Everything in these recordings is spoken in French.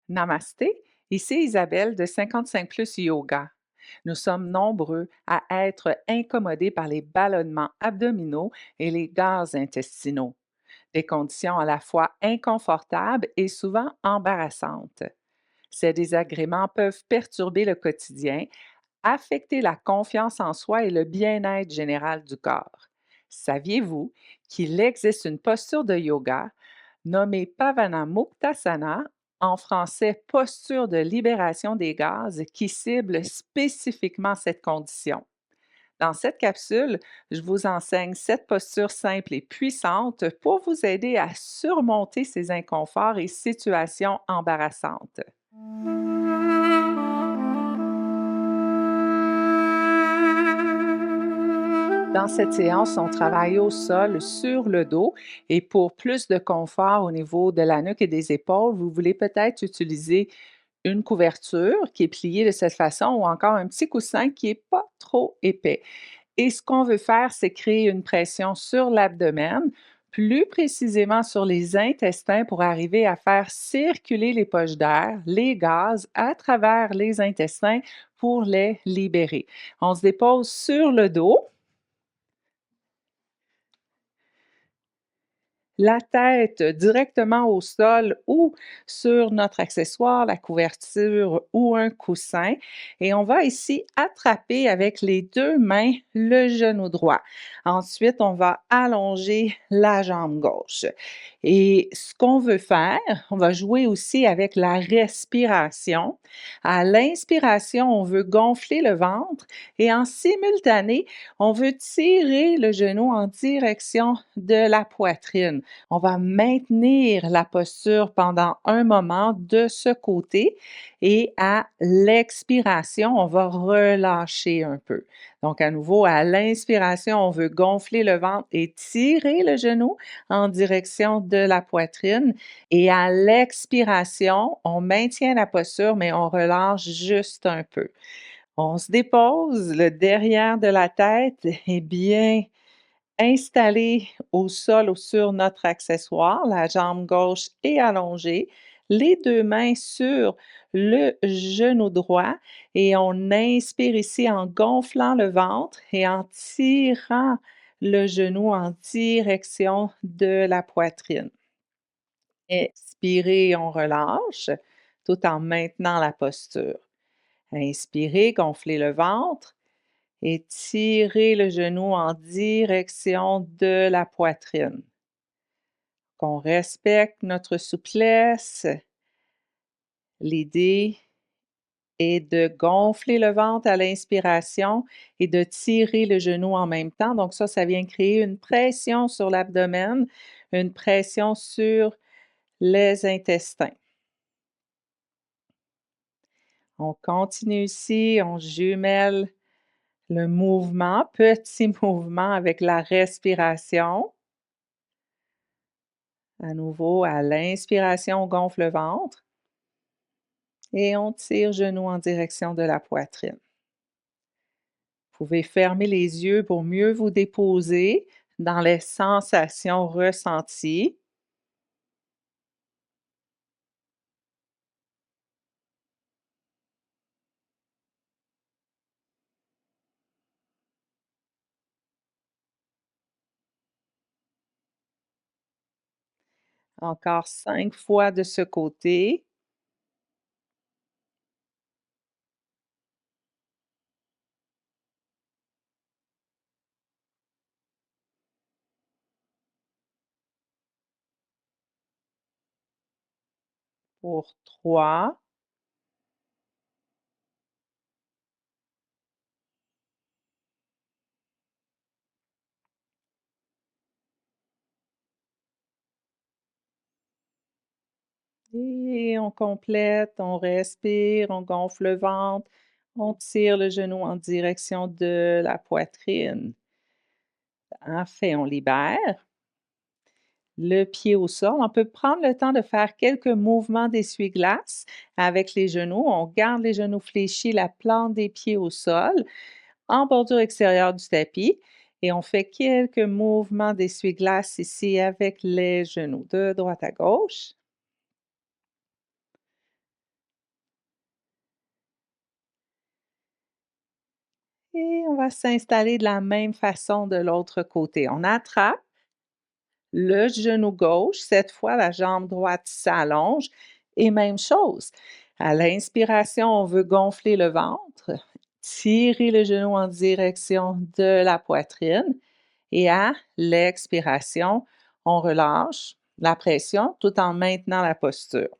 Namasté, ici Isabelle de 55 Plus Yoga. Nous sommes nombreux à être incommodés par les ballonnements abdominaux et les gaz intestinaux, des conditions à la fois inconfortables et souvent embarrassantes. Ces désagréments peuvent perturber le quotidien, affecter la confiance en soi et le bien-être général du corps. Saviez-vous qu'il existe une posture de yoga nommée Pavanamuktasana, en français posture de libération des gaz, qui cible spécifiquement cette condition? Dans cette capsule, je vous enseigne cette posture simple et puissante pour vous aider à surmonter ces inconforts et situations embarrassantes. Dans cette séance, on travaille au sol sur le dos et pour plus de confort au niveau de la nuque et des épaules, vous voulez peut-être utiliser une couverture qui est pliée de cette façon ou encore un petit coussin qui n'est pas trop épais. Et ce qu'on veut faire, c'est créer une pression sur l'abdomen, plus précisément sur les intestins pour arriver à faire circuler les poches d'air, les gaz à travers les intestins pour les libérer. On se dépose sur le dos. La tête directement au sol ou sur notre accessoire, la couverture ou un coussin. Et on va ici attraper avec les 2 mains le genou droit. Ensuite, on va allonger la jambe gauche. Et ce qu'on veut faire, on va jouer aussi avec la respiration. À l'inspiration, on veut gonfler le ventre et en simultané, on veut tirer le genou en direction de la poitrine. On va maintenir la posture pendant un moment de ce côté et à l'expiration, on va relâcher un peu. Donc, à nouveau, à l'inspiration, on veut gonfler le ventre et tirer le genou en direction de la poitrine. Et à l'expiration, on maintient la posture, mais on relâche juste un peu. On se dépose, le derrière de la tête est bien installé au sol ou sur notre accessoire, la jambe gauche est allongée, les 2 mains sur le genou droit et on inspire ici en gonflant le ventre et en tirant le genou en direction de la poitrine. Expirez, on relâche tout en maintenant la posture. Inspirez, gonflez le ventre et tirez le genou en direction de la poitrine. Qu'on respecte notre souplesse. L'idée est de gonfler le ventre à l'inspiration et de tirer le genou en même temps. Donc ça vient créer une pression sur l'abdomen, une pression sur les intestins. On continue ici, on jumelle le mouvement, petit mouvement avec la respiration. À nouveau, à l'inspiration, on gonfle le ventre et on tire genou en direction de la poitrine. Vous pouvez fermer les yeux pour mieux vous déposer dans les sensations ressenties. Encore 5 fois de ce côté. Pour 3. Et on complète, on respire, on gonfle le ventre, on tire le genou en direction de la poitrine. Enfin, on libère. Le pied au sol. On peut prendre le temps de faire quelques mouvements d'essuie-glace avec les genoux. On garde les genoux fléchis, la plante des pieds au sol, en bordure extérieure du tapis. Et on fait quelques mouvements d'essuie-glace ici avec les genoux, de droite à gauche. Et on va s'installer de la même façon de l'autre côté. On attrape le genou gauche, cette fois la jambe droite s'allonge et même chose. À l'inspiration, on veut gonfler le ventre, tirer le genou en direction de la poitrine et à l'expiration, on relâche la pression tout en maintenant la posture.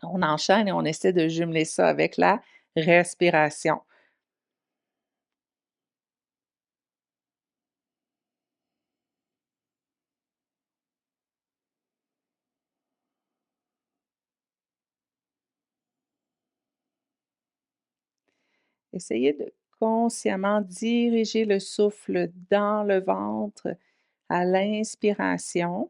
On enchaîne et on essaie de jumeler ça avec la respiration. Essayez de consciemment diriger le souffle dans le ventre à l'inspiration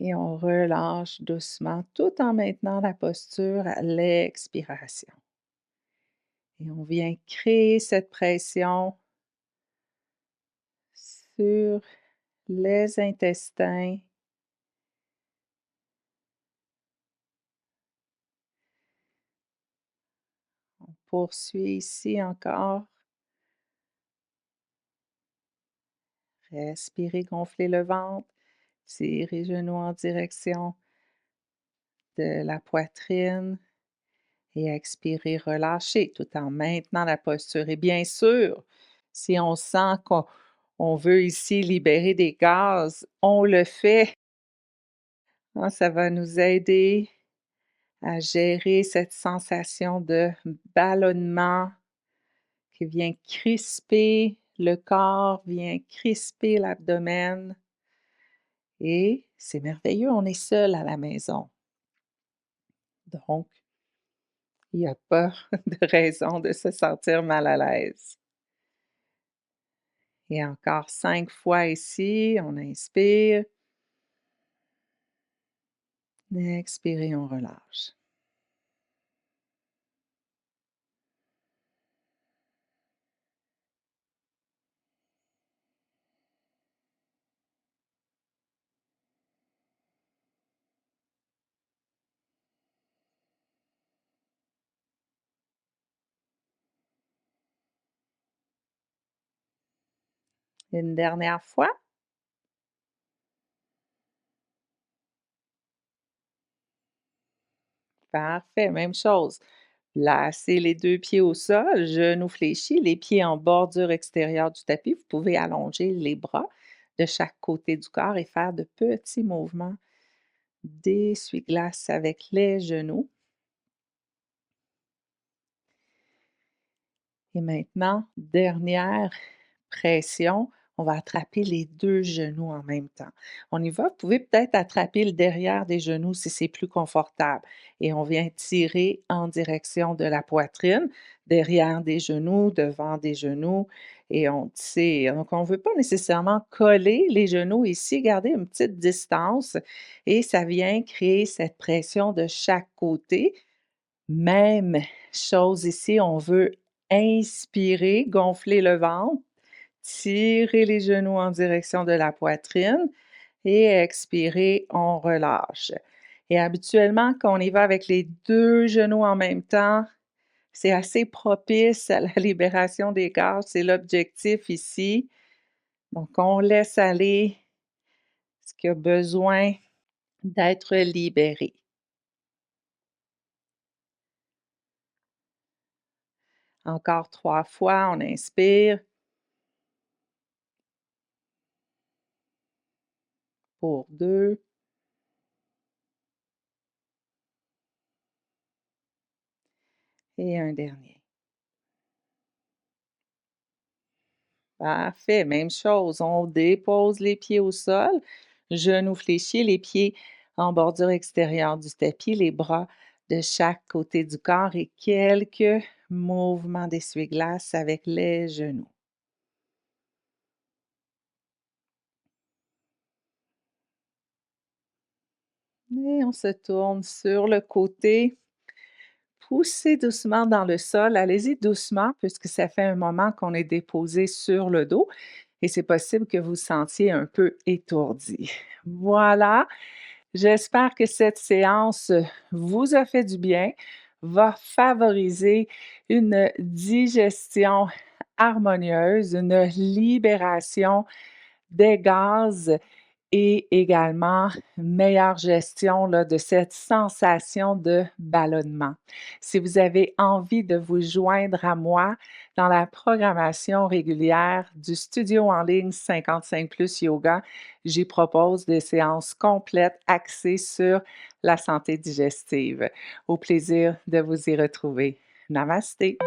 et on relâche doucement tout en maintenant la posture à l'expiration. Et on vient créer cette pression sur les intestins. On poursuit ici encore. Respirez, gonflez le ventre, tirez genoux en direction de la poitrine et expirez, relâchez tout en maintenant la posture. Et bien sûr, si on sent qu'on veut ici libérer des gaz, on le fait, hein, ça va nous aider à gérer cette sensation de ballonnement qui vient crisper le corps, vient crisper l'abdomen. Et c'est merveilleux, on est seul à la maison. Donc, il n'y a pas de raison de se sentir mal à l'aise. Et encore 5 fois ici, on inspire. Expirez, on relâche. Une dernière fois. Parfait, même chose. Placez les 2 pieds au sol, genoux fléchis, les pieds en bordure extérieure du tapis. Vous pouvez allonger les bras de chaque côté du corps et faire de petits mouvements d'essuie-glace avec les genoux. Et maintenant, dernière pression, on va attraper les 2 genoux en même temps. On y va, vous pouvez peut-être attraper le derrière des genoux si c'est plus confortable et on vient tirer en direction de la poitrine, derrière des genoux, devant des genoux et on tire. Donc on ne veut pas nécessairement coller les genoux ici, garder une petite distance et ça vient créer cette pression de chaque côté. Même chose ici, on veut inspirer, gonfler le ventre, tirer les genoux en direction de la poitrine et expirer, on relâche. Et habituellement, quand on y va avec les 2 genoux en même temps, c'est assez propice à la libération des gaz, c'est l'objectif ici. Donc on laisse aller ce qui a besoin d'être libéré. Encore 3 fois, on inspire pour 2 et un dernier. Parfait, même chose, on dépose les pieds au sol, genoux fléchis, les pieds en bordure extérieure du tapis, les bras de chaque côté du corps et quelques mouvements d'essuie-glace avec les genoux. Et on se tourne sur le côté. Poussez doucement dans le sol. Allez-y doucement puisque ça fait un moment qu'on est déposé sur le dos et c'est possible que vous vous sentiez un peu étourdi. Voilà, j'espère que cette séance vous a fait du bien. va favoriser une digestion harmonieuse, une libération des gaz et également meilleure gestion là, de cette sensation de ballonnement. Si vous avez envie de vous joindre à moi dans la programmation régulière du studio en ligne 55 Plus Yoga, j'y propose des séances complètes axées sur la santé digestive. Au plaisir de vous y retrouver. Namasté!